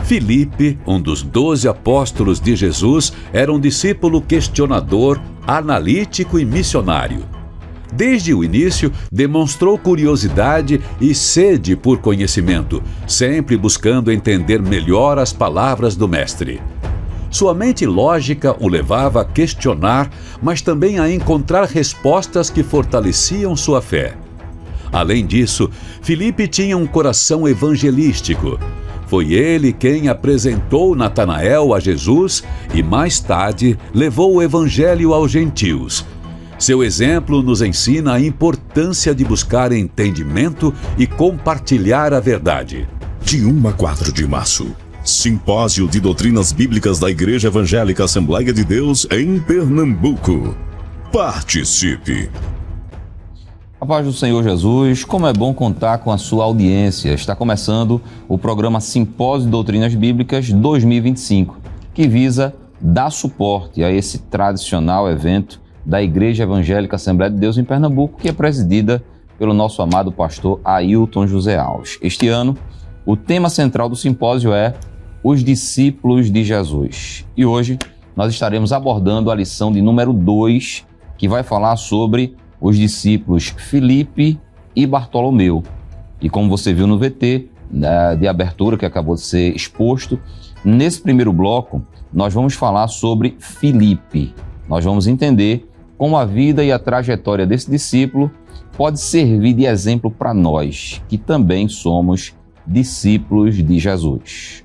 Filipe, um dos 12 apóstolos de Jesus, era um discípulo questionador, analítico e missionário. Desde o início, demonstrou curiosidade e sede por conhecimento, sempre buscando entender melhor as palavras do Mestre. Sua mente lógica o levava a questionar, mas também a encontrar respostas que fortaleciam sua fé. Além disso, Filipe tinha um coração evangelístico. Foi ele quem apresentou Natanael a Jesus e, mais tarde, levou o evangelho aos gentios. Seu exemplo nos ensina a importância de buscar entendimento e compartilhar a verdade. De 1 a 4 de março, Simpósio de Doutrinas Bíblicas da Igreja Evangélica Assembleia de Deus em Pernambuco. Participe! A paz do Senhor Jesus, como é bom contar com a sua audiência. Está começando o programa Simpósio de Doutrinas Bíblicas 2025, que visa dar suporte a esse tradicional evento da Igreja Evangélica Assembleia de Deus em Pernambuco, que é presidida pelo nosso amado pastor Ailton José Alves. Este ano, o tema central do simpósio é os discípulos de Jesus. E hoje nós estaremos abordando a lição de número 2, que vai falar sobre os discípulos Filipe e Bartolomeu. E como você viu no VT de abertura que acabou de ser exposto, nesse primeiro bloco nós vamos falar sobre Filipe. Nós vamos entender como a vida e a trajetória desse discípulo pode servir de exemplo para nós, que também somos discípulos de Jesus.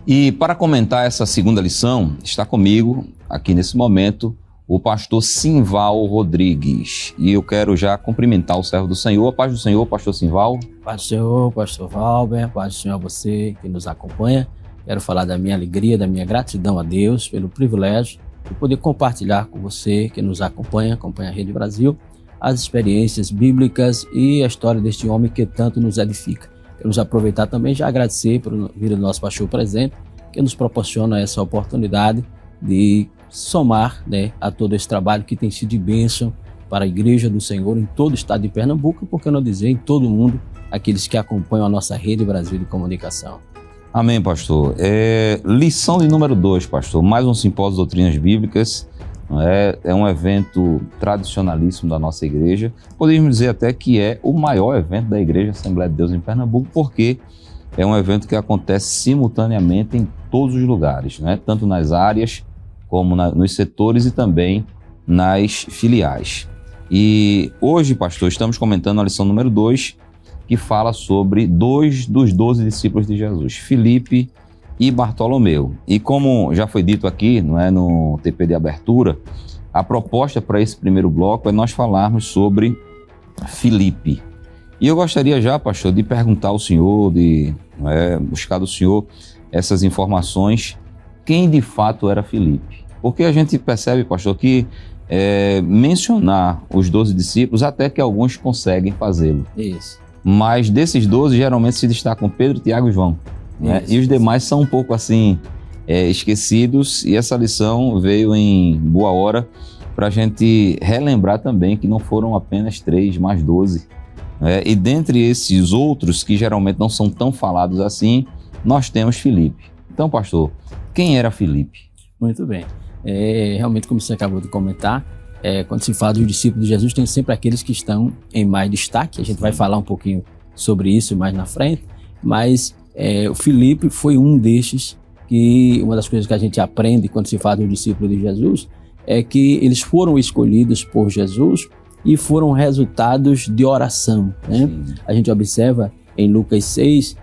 E para comentar essa segunda lição, está comigo aqui nesse momento o pastor Simval Rodrigues. E eu quero já cumprimentar o servo do Senhor. A paz do Senhor, pastor Simval. Paz do Senhor, pastor Valber, paz do Senhor a você que nos acompanha. Quero falar da minha alegria, da minha gratidão a Deus pelo privilégio de poder compartilhar com você que nos acompanha a Rede Brasil, as experiências bíblicas e a história deste homem que tanto nos edifica. Queremos aproveitar também já agradecer pelo vida do nosso pastor presente, que nos proporciona essa oportunidade de somar, a todo esse trabalho que tem sido de bênção para a Igreja do Senhor em todo o estado de Pernambuco, e por que não dizer em todo o mundo, aqueles que acompanham a nossa Rede Brasil de Comunicação. Amém, pastor. Lição de número 2, pastor. Mais um simpósio de doutrinas bíblicas. É um evento tradicionalíssimo da nossa igreja. Podemos dizer até que é o maior evento da Igreja Assembleia de Deus em Pernambuco, porque é um evento que acontece simultaneamente em todos os lugares, tanto nas áreas como nos setores e também nas filiais. E hoje, pastor, estamos comentando a lição número 2, que fala sobre 2 dos 12 discípulos de Jesus, Filipe e Bartolomeu. E como já foi dito aqui, no TP de abertura, a proposta para esse primeiro bloco é nós falarmos sobre Filipe. E eu gostaria já, pastor, de perguntar ao senhor, buscar do senhor essas informações, quem de fato era Filipe. Porque a gente percebe, pastor, que mencionar os 12 discípulos, até que alguns conseguem fazê-lo. Isso. Mas desses 12, geralmente se destacam Pedro, Tiago e João. E os demais são um pouco assim, esquecidos, e essa lição veio em boa hora para a gente relembrar também que não foram apenas 3, mas 12. E dentre esses outros, que geralmente não são tão falados assim, nós temos Filipe. Então, pastor, quem era Filipe? Muito bem. Realmente, como você acabou de comentar, quando se fala dos discípulos de Jesus, tem sempre aqueles que estão em mais destaque. A gente vai falar um pouquinho sobre isso mais na frente, mas o Filipe foi um destes que, uma das coisas que a gente aprende quando se fala dos discípulos de Jesus, é que eles foram escolhidos por Jesus e foram resultados de oração. A gente observa em Lucas 6,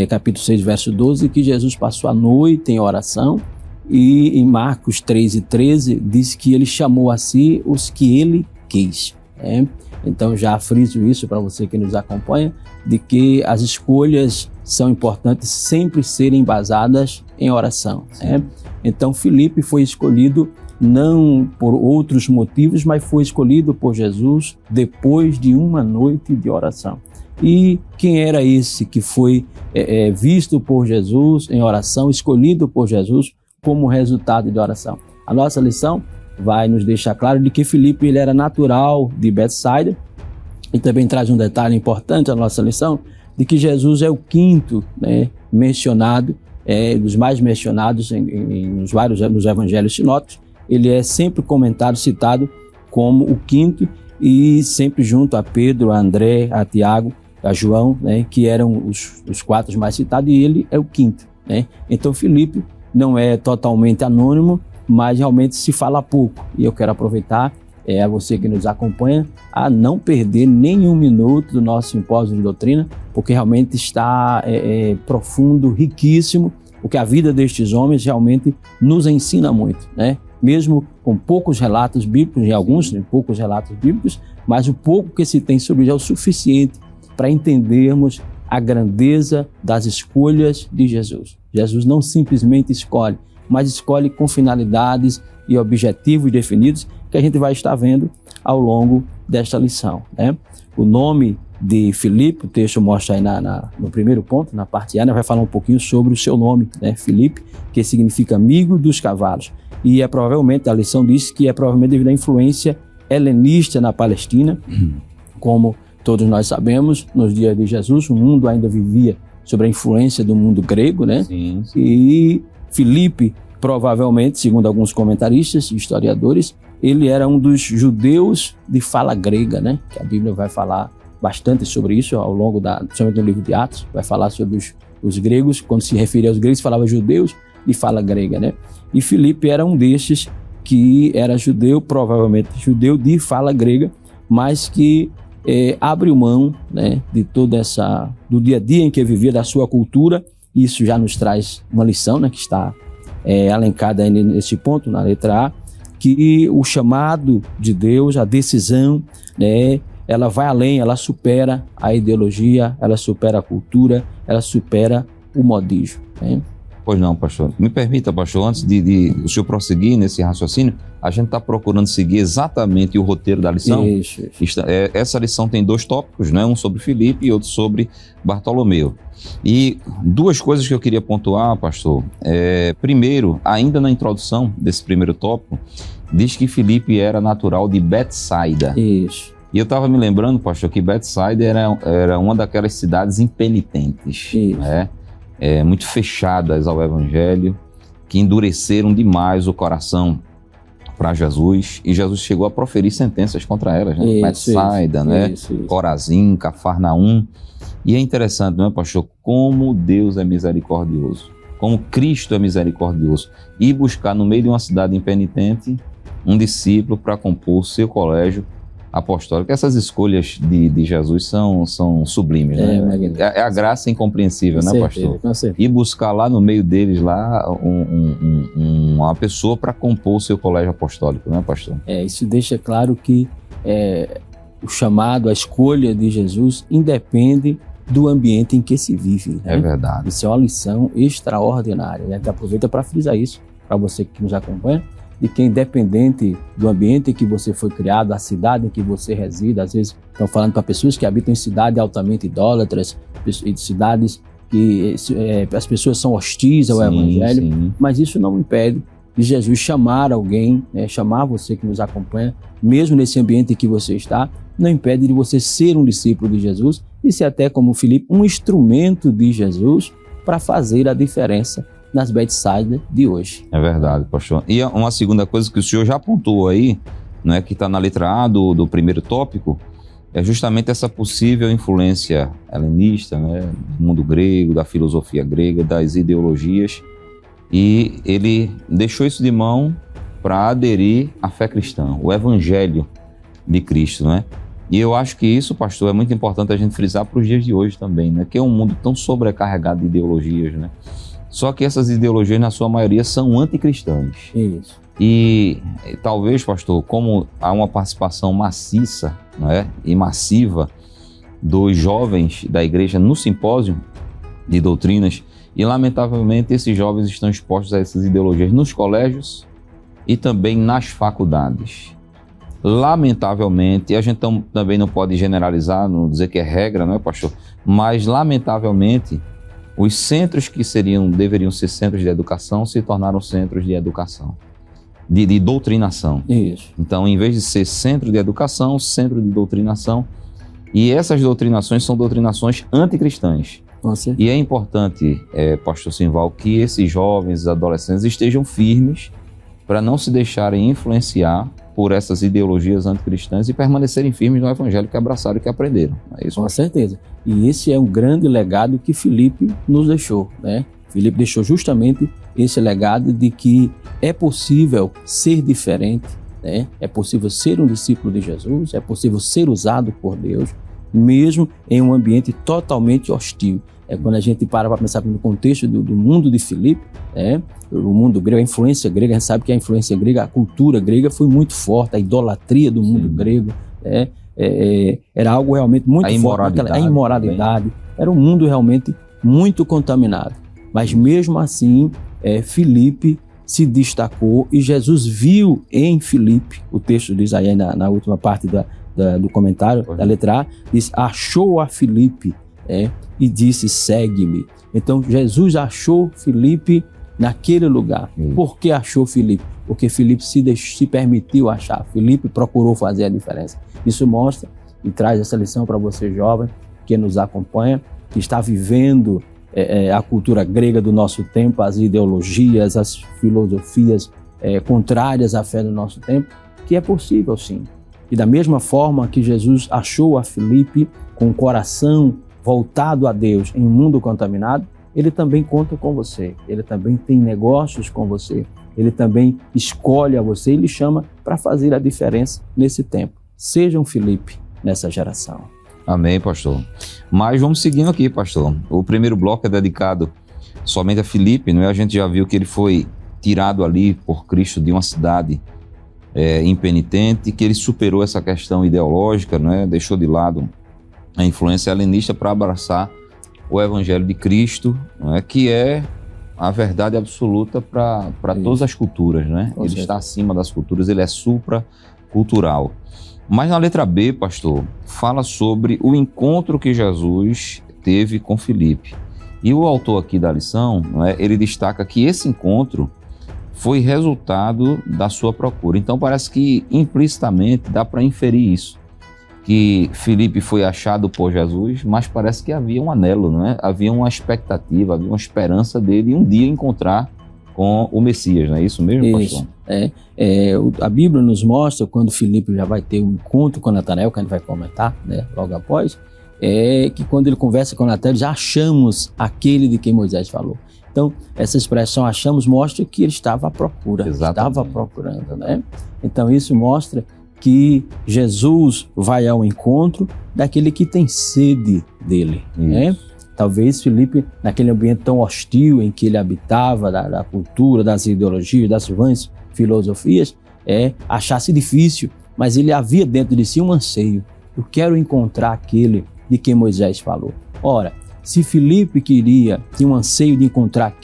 capítulo 6, verso 12, que Jesus passou a noite em oração, e em Marcos 3:13 diz que ele chamou a si os que ele quis. Então já friso isso para você que nos acompanha, de que as escolhas são importantes sempre serem embasadas em oração. Então Filipe foi escolhido não por outros motivos, mas foi escolhido por Jesus depois de uma noite de oração. E quem era esse que foi visto por Jesus em oração, escolhido por Jesus como resultado de oração? A nossa lição vai nos deixar claro de que Filipe ele era natural de Betsaida, e também traz um detalhe importante à nossa lição, de que Jesus é o quinto, né, mencionado, dos mais mencionados nos evangelhos sinóticos. Ele é sempre comentado, citado como o quinto, e sempre junto a Pedro, a André, a Tiago, a João, né, que eram os quatro mais citados, e ele é o quinto, né? Então Filipe não é totalmente anônimo, mas realmente se fala pouco. E eu quero aproveitar a você que nos acompanha a não perder nenhum minuto do nosso simpósio de doutrina, porque realmente está profundo, riquíssimo, porque a vida destes homens realmente nos ensina muito, né? Mesmo com poucos relatos bíblicos, em alguns poucos relatos bíblicos, mas o pouco que se tem sobre ele é o suficiente para entendermos a grandeza das escolhas de Jesus. Jesus não simplesmente escolhe, mas escolhe com finalidades e objetivos definidos que a gente vai estar vendo ao longo desta lição, né? O nome de Filipe, o texto mostra aí no primeiro ponto, na parte A, vai falar um pouquinho sobre o seu nome, né? Filipe, que significa amigo dos cavalos. E provavelmente, a lição diz que é provavelmente devido à influência helenista na Palestina, como todos nós sabemos, nos dias de Jesus, o mundo ainda vivia sob a influência do mundo grego, né? Sim. E Filipe, provavelmente, segundo alguns comentaristas e historiadores, ele era um dos judeus de fala grega, né? Que a Bíblia vai falar bastante sobre isso ao longo principalmente no livro de Atos, vai falar sobre os gregos. Quando se referia aos gregos, falava judeus de fala grega, né? E Filipe era um destes que era judeu, provavelmente judeu de fala grega, mas que abriu mão, né, de toda do dia a dia em que vivia, da sua cultura. Isso já nos traz uma lição, né, que está alencada nesse ponto, na letra A, que o chamado de Deus, a decisão, né, ela vai além, ela supera a ideologia, ela supera a cultura, ela supera o modismo, né? Pois não, pastor. Me permita, pastor, antes de o senhor prosseguir nesse raciocínio, a gente está procurando seguir exatamente o roteiro da lição. Isso. Essa lição tem 2 tópicos, né? Um sobre Filipe e outro sobre Bartolomeu. E 2 coisas que eu queria pontuar, pastor. Primeiro, ainda na introdução desse primeiro tópico, diz que Filipe era natural de Betsaida. Isso. E eu estava me lembrando, pastor, que Betsaida era uma daquelas cidades impenitentes, né? Muito fechadas ao Evangelho, que endureceram demais o coração para Jesus, e Jesus chegou a proferir sentenças contra elas, né? Betsaida, né? Corazim, Cafarnaum. E é interessante, não é, pastor, como Deus é misericordioso, como Cristo é misericordioso, e buscar no meio de uma cidade impenitente um discípulo para compor seu colégio apostólico. Essas escolhas de Jesus são sublimes, né? É a graça incompreensível, né, pastor? Com certeza. E buscar lá no meio deles lá uma pessoa para compor o seu colégio apostólico, né, pastor? Isso deixa claro que o chamado, a escolha de Jesus independe do ambiente em que se vive, né? É verdade. Isso é uma lição extraordinária. A gente aproveita para frisar isso, para você que nos acompanha, de que independente do ambiente em que você foi criado, a cidade em que você reside, às vezes estão falando para pessoas que habitam em cidades altamente idólatras, cidades que as pessoas são hostis ao Evangelho, mas isso não impede de Jesus chamar alguém, né, chamar você que nos acompanha, mesmo nesse ambiente em que você está, não impede de você ser um discípulo de Jesus e ser até, como Filipe, um instrumento de Jesus para fazer a diferença nas Betsaida de hoje. É verdade, pastor. E uma segunda coisa que o senhor já apontou aí, né, que está na letra A do primeiro tópico, é justamente essa possível influência helenista, né, do mundo grego, da filosofia grega, das ideologias, e ele deixou isso de mão para aderir à fé cristã, o evangelho de Cristo, né? E eu acho que isso, pastor, é muito importante a gente frisar para os dias de hoje também, né, que é um mundo tão sobrecarregado de ideologias, né? Só que essas ideologias, na sua maioria, são anticristãs. Isso. E talvez, pastor, como há uma participação maciça, não é, e massiva dos jovens da igreja no simpósio de doutrinas, e lamentavelmente esses jovens estão expostos a essas ideologias nos colégios e também nas faculdades. Lamentavelmente, a gente também não pode generalizar, não dizer que é regra, não é, pastor? Mas, lamentavelmente, os centros que deveriam ser centros de educação se tornaram centros de educação, de doutrinação. Isso. Então, em vez de ser centro de educação, centro de doutrinação. E essas doutrinações são doutrinações anticristãs. Você? E é importante, pastor Simval, que esses jovens, adolescentes estejam firmes para não se deixarem influenciar por essas ideologias anticristãs e permanecerem firmes no evangelho que abraçaram e que aprenderam. É isso? Com certeza. E esse é um grande legado que Filipe nos deixou, né? Filipe deixou justamente esse legado de que é possível ser diferente, né? É possível ser um discípulo de Jesus, é possível ser usado por Deus, mesmo em um ambiente totalmente hostil. É quando a gente para pensar no contexto do mundo de Filipe, né? O mundo grego, a influência grega, a gente sabe que a influência grega, a cultura grega foi muito forte, a idolatria do mundo grego, né? Era algo realmente muito forte. A imoralidade. Era um mundo realmente muito contaminado. Mas mesmo assim, Filipe se destacou e Jesus viu em Filipe, o texto diz aí na última parte do comentário, da letra A, diz, achou a Filipe, e disse, segue-me. Então Jesus achou Filipe naquele lugar. Por que achou Filipe? Porque Filipe se permitiu achar. Filipe procurou fazer a diferença. Isso mostra e traz essa lição para você jovem que nos acompanha, que está vivendo a cultura grega do nosso tempo, as ideologias, as filosofias contrárias à fé do nosso tempo, que é possível sim. E da mesma forma que Jesus achou a Filipe com o coração voltado a Deus em um mundo contaminado, ele também conta com você, ele também tem negócios com você, ele também escolhe a você e lhe chama para fazer a diferença nesse tempo. Seja um Filipe nessa geração. Amém, pastor. Mas vamos seguindo aqui, pastor. O primeiro bloco é dedicado somente a Filipe, não é? A gente já viu que ele foi tirado ali por Cristo de uma cidade impenitente, que ele superou essa questão ideológica, não é? Deixou de lado a influência helenista para abraçar o evangelho de Cristo, não é? Que é a verdade absoluta para todas as culturas, né? Ele está acima das culturas, ele é supracultural. Mas na letra B, pastor, fala sobre o encontro que Jesus teve com Filipe. E o autor aqui da lição, não é? Ele destaca que esse encontro foi resultado da sua procura. Então parece que implicitamente dá para inferir isso, que Filipe foi achado por Jesus, mas parece que havia um anelo, não é? Havia uma expectativa, havia uma esperança dele um dia encontrar com o Messias, não é isso mesmo, pastor? A Bíblia nos mostra, quando Filipe já vai ter um encontro com Natanael, que a gente vai comentar, né, logo após, que quando ele conversa com Natanael, já achamos aquele de quem Moisés falou. Então, essa expressão achamos mostra que ele estava à procura, estava procurando, né? Então, isso mostra que Jesus vai ao encontro daquele que tem sede dele, né? Talvez Filipe, naquele ambiente tão hostil em que ele habitava, da cultura, das ideologias, das vãs filosofias, achasse difícil, mas ele havia dentro de si um anseio. Eu quero encontrar aquele de quem Moisés falou. Ora, se Filipe tinha um anseio de encontrar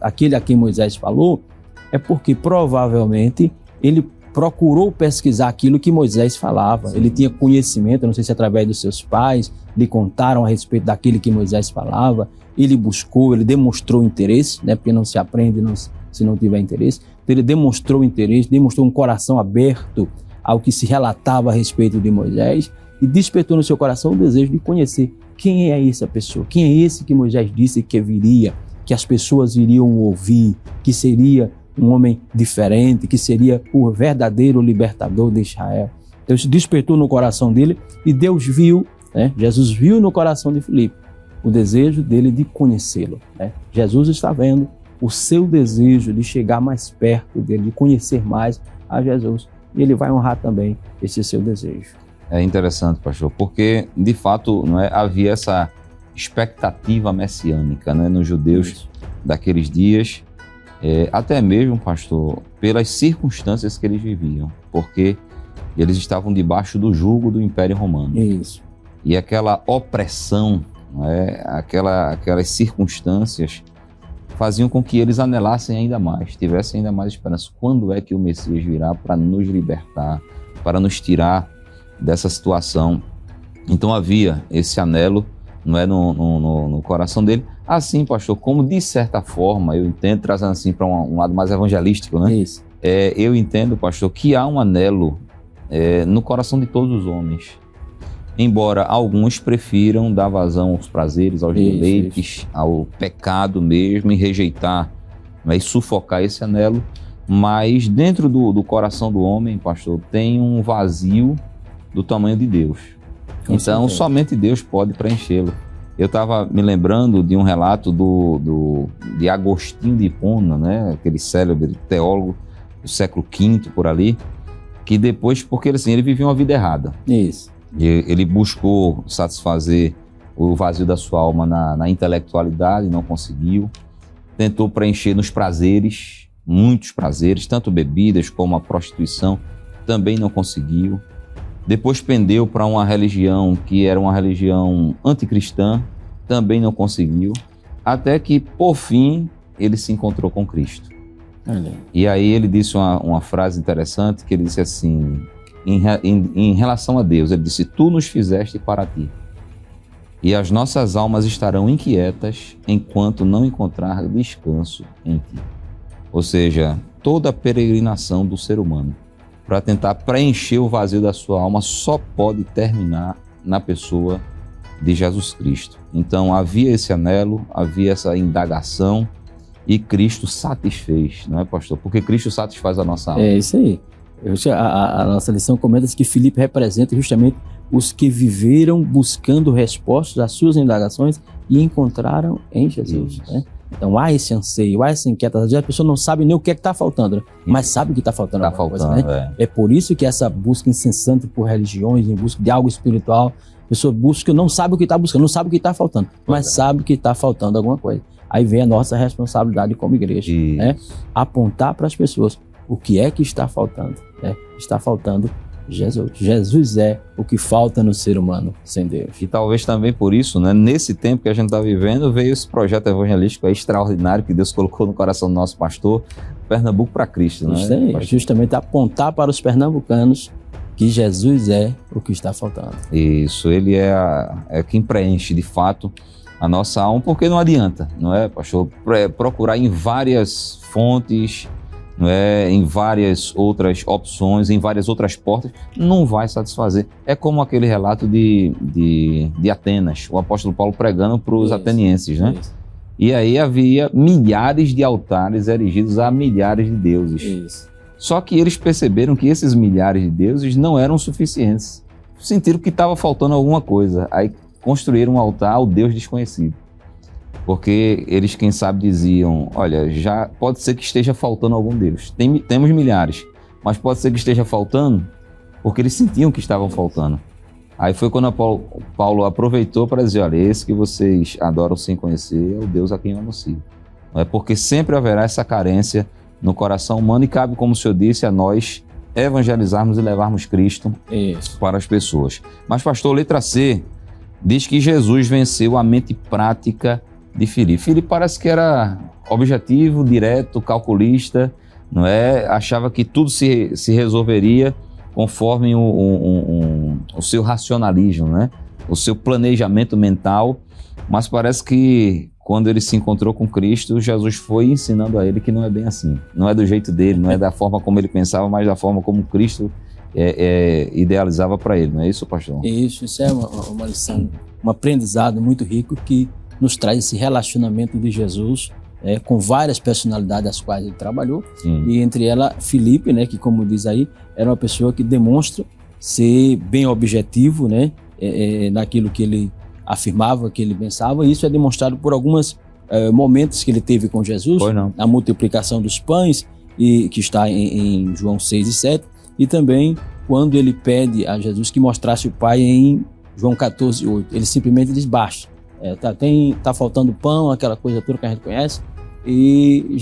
aquele a quem Moisés falou, é porque provavelmente ele procurou pesquisar aquilo que Moisés falava. Sim. Ele tinha conhecimento, não sei se através dos seus pais, lhe contaram a respeito daquele que Moisés falava, ele buscou, ele demonstrou interesse, né? Porque não se aprende se não tiver interesse. Então ele demonstrou interesse, demonstrou um coração aberto ao que se relatava a respeito de Moisés e despertou no seu coração o desejo de conhecer quem é essa pessoa, quem é esse que Moisés disse que viria, que as pessoas iriam ouvir, que seria um homem diferente, que seria o verdadeiro libertador de Israel. Então isso despertou no coração dele e Deus viu, né? Jesus viu no coração de Filipe o desejo dele de conhecê-lo, né? Jesus está vendo o seu desejo de chegar mais perto dele, de conhecer mais a Jesus, e ele vai honrar também esse seu desejo. É interessante, pastor, porque de fato não é, havia essa expectativa messiânica, né, nos judeus daqueles dias, até mesmo, pastor, pelas circunstâncias que eles viviam, porque eles estavam debaixo do jugo do Império Romano. Isso. E aquela opressão, aquelas circunstâncias faziam com que eles anelassem ainda mais, tivessem ainda mais esperança. Quando é que o Messias virá para nos libertar, para nos tirar dessa situação? Então havia esse anelo, não é, no coração dele. Assim, pastor, como de certa forma, eu entendo, trazendo assim para um lado mais evangelístico, né? Isso. Eu entendo, pastor, que há um anelo no coração de todos os homens embora alguns prefiram dar vazão aos prazeres, aos deleites, ao pecado mesmo e rejeitar, e sufocar esse anelo, mas dentro do coração do homem, pastor, tem um vazio do tamanho de Deus. Então, somente Deus pode preenchê-lo. Eu estava me lembrando de um relato de Agostinho de Hipona, né? Aquele célebre teólogo do século V, por ali, que depois, porque assim, ele vivia uma vida errada. Isso. Ele buscou satisfazer o vazio da sua alma na intelectualidade, não conseguiu. Tentou preencher nos prazeres, muitos prazeres, tanto bebidas como a prostituição, também não conseguiu. Depois pendeu para uma religião que era uma religião anticristã, também não conseguiu. Até que, por fim, ele se encontrou com Cristo. E aí ele disse uma frase interessante, que ele disse assim, em relação a Deus, ele disse: tu nos fizeste para ti, e as nossas almas estarão inquietas enquanto não encontrar descanso em ti. Ou seja, toda a peregrinação do ser humano para tentar preencher o vazio da sua alma só pode terminar na pessoa de Jesus Cristo. Então havia esse anelo, havia essa indagação, e Cristo satisfez, não é, pastor? Porque Cristo satisfaz a nossa alma. É isso aí. A nossa lição comenta que Filipe representa justamente os que viveram buscando respostas às suas indagações e encontraram em Jesus. Né? Então há esse anseio, há essa inquietação. Às vezes a pessoa não sabe nem o que está faltando, né? Mas sabe que está faltando alguma coisa. Né? É por isso que essa busca incessante por religiões, em busca de algo espiritual, a pessoa busca, não sabe o que está buscando, não sabe o que está faltando, mas sabe que está faltando alguma coisa. Aí vem a nossa responsabilidade como igreja, né? Apontar para as pessoas o que é que está faltando. Né? Está faltando Jesus. Jesus é o que falta no ser humano sem Deus. E talvez também por isso, né, nesse tempo que a gente está vivendo, veio esse projeto evangelístico extraordinário que Deus colocou no coração do nosso pastor, Pernambuco para Cristo. Né? Justamente apontar para os pernambucanos que Jesus é o que está faltando. Isso, ele é quem preenche de fato a nossa alma, porque não adianta, não é, pastor? Procurar em várias fontes, não é, em várias outras opções, em várias outras portas, não vai satisfazer. É como aquele relato de Atenas, o apóstolo Paulo pregando para os atenienses, né? Isso. E aí havia milhares de altares erigidos a milhares de deuses. Isso. Só que eles perceberam que esses milhares de deuses não eram suficientes. Sentiram que estava faltando alguma coisa. Aí construíram um altar ao Deus desconhecido. Porque eles, quem sabe, diziam, olha, já pode ser que esteja faltando algum Deus. Temos milhares, mas pode ser que esteja faltando, porque eles sentiam que estavam faltando. Aí foi quando Paulo aproveitou para dizer, olha, esse que vocês adoram sem conhecer é o Deus a quem eu anuncio. Não é? Porque sempre haverá essa carência no coração humano e cabe, como o senhor disse, a nós evangelizarmos e levarmos Cristo para as pessoas. Mas, pastor, letra C diz que Jesus venceu a mente prática de Filipe. Filipe parece que era objetivo, direto, calculista, não é? Achava que tudo se resolveria conforme o seu racionalismo, né? O seu planejamento mental, mas parece que quando ele se encontrou com Cristo, Jesus foi ensinando a ele que não é bem assim. Não é do jeito dele, não é da forma como ele pensava, mas da forma como Cristo idealizava para ele. Não é isso, pastor? Isso é uma lição, um aprendizado muito rico que nos traz esse relacionamento de Jesus com várias personalidades das quais ele trabalhou. E entre elas Filipe, né, que, como diz aí, era uma pessoa que demonstra ser bem objetivo, né, naquilo que ele afirmava, que ele pensava, e isso é demonstrado por alguns momentos que ele teve com Jesus, a multiplicação dos pães, que está em João 6 e 7, e também quando ele pede a Jesus que mostrasse o Pai em João 14, 8. Ele simplesmente diz, basta, tá faltando pão, aquela coisa toda que a gente conhece, e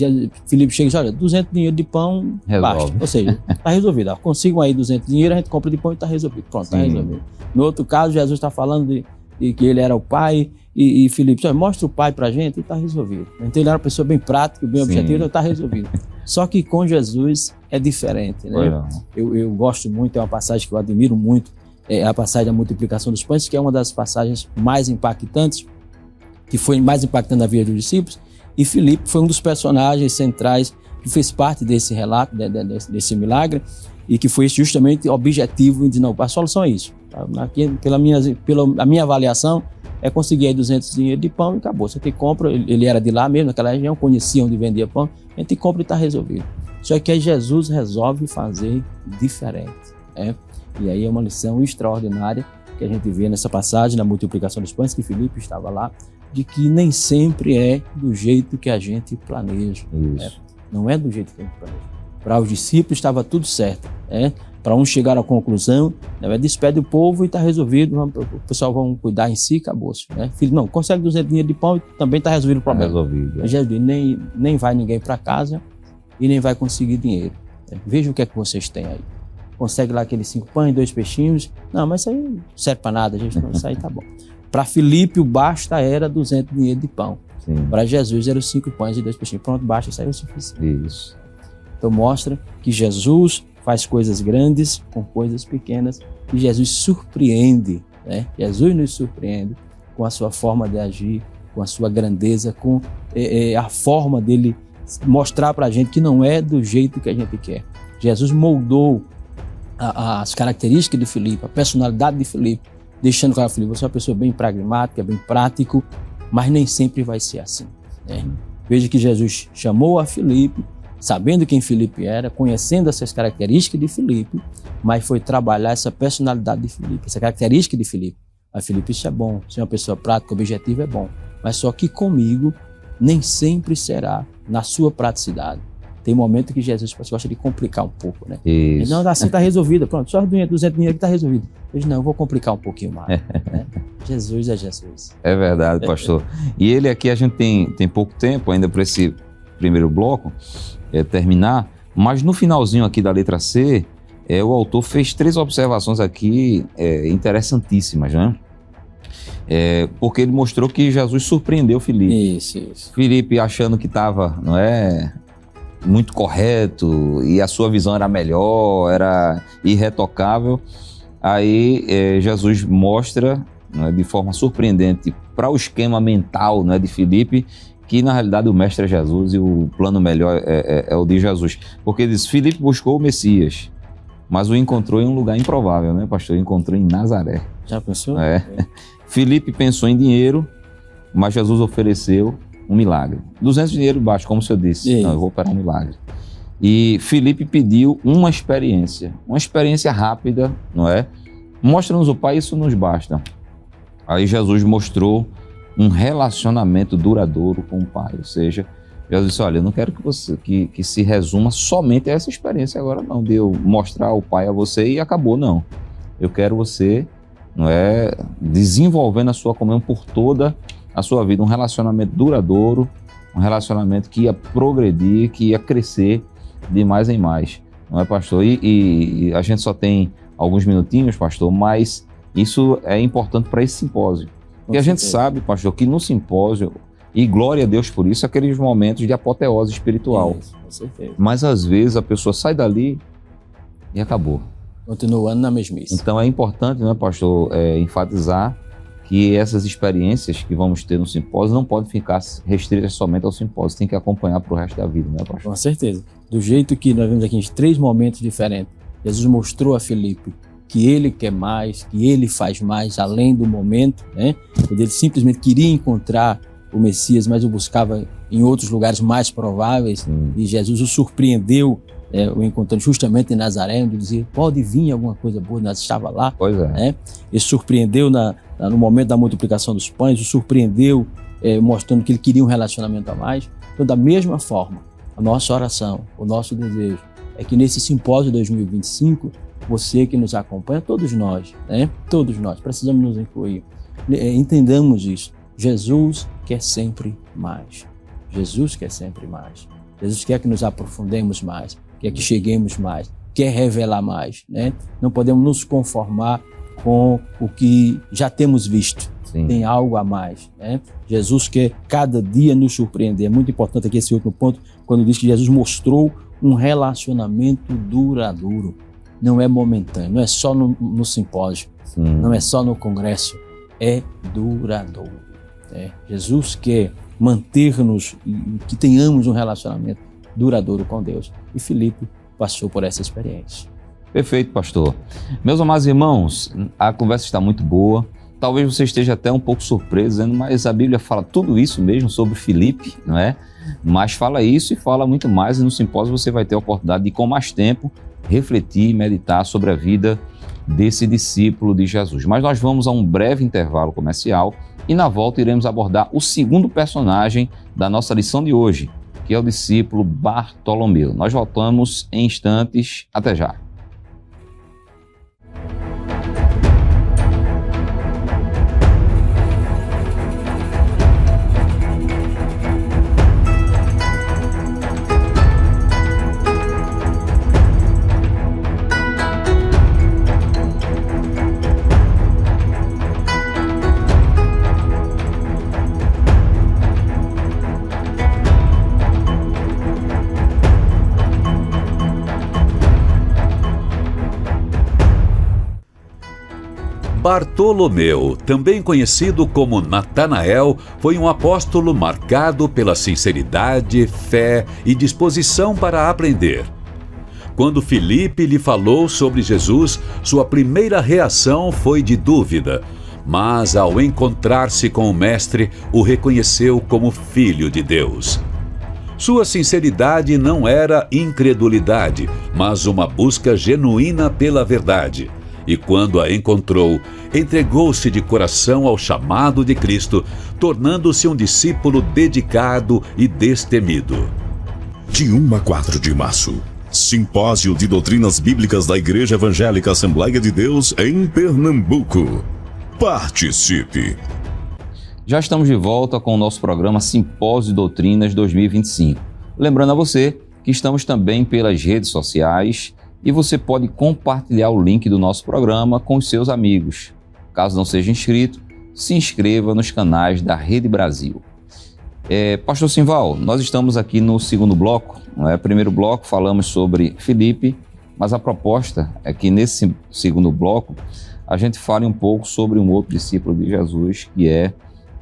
Filipe chega e diz, olha, 200 dinheiro de pão, basta. Ou seja, está resolvido. Consigam aí 200 dinheiro, a gente compra de pão e está resolvido. Pronto, está resolvido. No outro caso, Jesus está falando de que ele era o Pai, e Filipe diz, mostra o Pai pra gente, e está resolvido. Então ele era uma pessoa bem prática, bem objetiva, então está resolvido. Só que com Jesus é diferente, né? Eu gosto muito, é uma passagem que eu admiro muito, é a passagem da multiplicação dos pães, que é uma das passagens mais impactantes, que foi mais impactante na vida dos discípulos, e Filipe foi um dos personagens centrais que fez parte desse relato, desse milagre, e que foi justamente o objetivo de não, a solução é isso. Pela minha avaliação, é conseguir aí 200 dinheiro de pão e acabou. Você compra, ele era de lá mesmo, naquela região, conhecia onde vendia pão, a gente compra e está resolvido. Só que aí Jesus resolve fazer diferente. E aí é uma lição extraordinária que a gente vê nessa passagem, na multiplicação dos pães, que Filipe estava lá, de que nem sempre é do jeito que a gente planeja. Não é do jeito que a gente planeja. Para os discípulos estava tudo certo. Para uns chegaram à conclusão, despede o povo e está resolvido, o pessoal vão cuidar em si, acabou-se. Filho, não, consegue 200 dinheiro de pão e também está resolvido o problema. Jesus nem vai ninguém para casa e nem vai conseguir dinheiro. Veja o que é que vocês têm aí. Consegue lá aqueles 5 pães, 2 peixinhos. Não, mas isso aí não serve para nada, gente. Isso aí tá bom. Para Filipe, o basta era 200 dinheiro de pão. Para Jesus, eram 5 pães e 2 peixinhos. Pronto, basta, isso aí é o suficiente. Isso. Então mostra que Jesus faz coisas grandes com coisas pequenas e Jesus surpreende. Jesus nos surpreende com a sua forma de agir, com a sua grandeza, com a forma dele mostrar para a gente que não é do jeito que a gente quer. Jesus moldou as características de Filipe, a personalidade de Filipe, deixando claro, Filipe, você é uma pessoa bem pragmática, bem prático, mas nem sempre vai ser assim. Veja que Jesus chamou a Filipe, sabendo quem Filipe era, conhecendo essas características de Filipe, mas foi trabalhar essa personalidade de Filipe, essa característica de Filipe. Mas Filipe, isso é bom, ser uma pessoa prática, objetiva é bom, mas só que comigo nem sempre será na sua praticidade. Tem momento que Jesus gosta de complicar um pouco, né? Isso. Não, assim está resolvido, pronto, só 200 dinheiro que está resolvido. Eu disse, não, eu vou complicar um pouquinho mais. Jesus é Jesus. É verdade, pastor. E ele aqui, a gente tem pouco tempo ainda para esse primeiro bloco terminar, mas no finalzinho aqui da letra C, o autor fez 3 observações aqui interessantíssimas, né? Porque ele mostrou que Jesus surpreendeu Filipe. Isso. Filipe achando que estava, muito correto e a sua visão era melhor, era irretocável. Aí Jesus mostra, de forma surpreendente para o esquema mental, de Filipe, que na realidade o mestre é Jesus e o plano melhor é o de Jesus. Porque diz, Filipe buscou o Messias, mas o encontrou em um lugar improvável, né, pastor? Encontrou em Nazaré. Já pensou? Filipe pensou em dinheiro, mas Jesus ofereceu um milagre. 200 dinheiro baixo, como o senhor disse. Não, eu vou operar um milagre. E Filipe pediu uma experiência rápida, não é? Mostra-nos o Pai, isso nos basta. Aí Jesus mostrou um relacionamento duradouro com o Pai, ou seja, Jesus disse, olha, eu não quero que se resuma somente a essa experiência agora não, de eu mostrar o Pai a você e acabou, não. Eu quero você, desenvolvendo a sua comunhão por toda a sua vida, um relacionamento duradouro, um relacionamento que ia progredir, que ia crescer de mais em mais, não é, pastor? E a gente só tem alguns minutinhos, pastor, mas isso é importante para esse simpósio. Porque a gente sabe, pastor, que no simpósio, e glória a Deus por isso, aqueles momentos de apoteose espiritual. Isso, com certeza. Mas às vezes a pessoa sai dali e acabou. Continuando na mesmice. Então é importante, pastor, enfatizar que essas experiências que vamos ter no simpósio não podem ficar restritas somente ao simpósio, tem que acompanhar para o resto da vida, pastor? Com certeza. Do jeito que nós vemos aqui em 3 momentos diferentes, Jesus mostrou a Filipe que ele quer mais, que ele faz mais além do momento, quando ele simplesmente queria encontrar o Messias, mas o buscava em outros lugares mais prováveis, e Jesus o surpreendeu, o encontrando justamente em Nazaré, onde dizia, pode vir alguma coisa boa, nós estava lá. Pois é. Ele surpreendeu no momento da multiplicação dos pães, o surpreendeu mostrando que ele queria um relacionamento a mais. Então, da mesma forma, a nossa oração, o nosso desejo é que nesse simpósio 2025, você que nos acompanha, todos nós precisamos nos incluir, entendamos isso. Jesus quer sempre mais. Jesus quer sempre mais. Jesus quer que nos aprofundemos mais, quer que cheguemos mais, quer revelar mais, Não podemos nos conformar com o que já temos visto. Sim. Tem algo a mais, Jesus quer cada dia nos surpreender. É muito importante aqui esse último ponto, quando diz que Jesus mostrou um relacionamento duradouro. Não é momentâneo, não é só no simpósio, não é só no congresso, é duradouro. Jesus quer manter-nos e que tenhamos um relacionamento duradouro com Deus. E Filipe passou por essa experiência. Perfeito, pastor. Meus amados irmãos, a conversa está muito boa. Talvez você esteja até um pouco surpreso, dizendo, mas a Bíblia fala tudo isso mesmo sobre Filipe, não é? Mas fala isso e fala muito mais, e no simpósio você vai ter a oportunidade de, com mais tempo, refletir e meditar sobre a vida desse discípulo de Jesus. Mas nós vamos a um breve intervalo comercial e na volta iremos abordar o segundo personagem da nossa lição de hoje, que é o discípulo Bartolomeu. Nós voltamos em instantes. Até já. Bartolomeu, também conhecido como Natanael, foi um apóstolo marcado pela sinceridade, fé e disposição para aprender. Quando Filipe lhe falou sobre Jesus, sua primeira reação foi de dúvida, mas ao encontrar-se com o Mestre, o reconheceu como filho de Deus. Sua sinceridade não era incredulidade, mas uma busca genuína pela verdade. E quando a encontrou, entregou-se de coração ao chamado de Cristo, tornando-se um discípulo dedicado e destemido. De 1 a 4 de março, Simpósio de Doutrinas Bíblicas da Igreja Evangélica Assembleia de Deus em Pernambuco. Participe! Já estamos de volta com o nosso programa Simpósio de Doutrinas 2025. Lembrando a você que estamos também pelas redes sociais e você pode compartilhar o link do nosso programa com os seus amigos. Caso não seja inscrito, se inscreva nos canais da Rede Brasil. Pastor Simval, nós estamos aqui no segundo bloco. Primeiro bloco falamos sobre Filipe, mas a proposta é que nesse segundo bloco a gente fale um pouco sobre um outro discípulo de Jesus, que é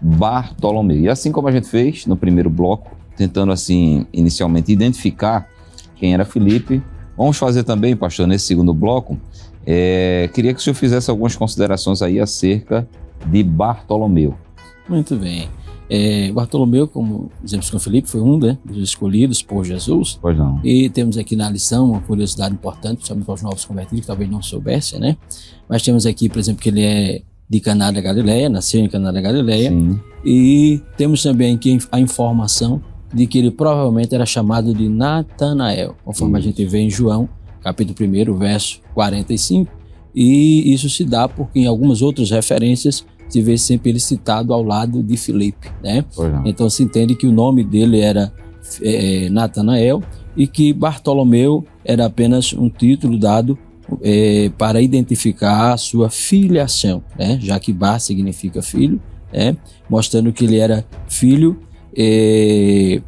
Bartolomeu. E assim como a gente fez no primeiro bloco, tentando assim inicialmente identificar quem era Filipe, vamos fazer também, pastor, nesse segundo bloco. Queria que o senhor fizesse algumas considerações aí acerca de Bartolomeu. Muito bem. Bartolomeu, como dizemos com Filipe, foi um dos escolhidos por Jesus. Pois não. E temos aqui na lição uma curiosidade importante, principalmente para os novos convertidos, que talvez não soubessem, né? Mas temos aqui, por exemplo, que ele é de Caná da Galileia, nasceu em Caná da Galileia. Sim. E temos também aqui a informação de que ele provavelmente era chamado de Natanael, conforme a gente vê em João, capítulo 1, verso 45. E isso se dá porque em algumas outras referências se vê sempre ele citado ao lado de Filipe, né? Então se entende que o nome dele era Natanael e que Bartolomeu era apenas um título dado para identificar a sua filiação, né? Já que Bar significa filho, né? Mostrando que ele era filho e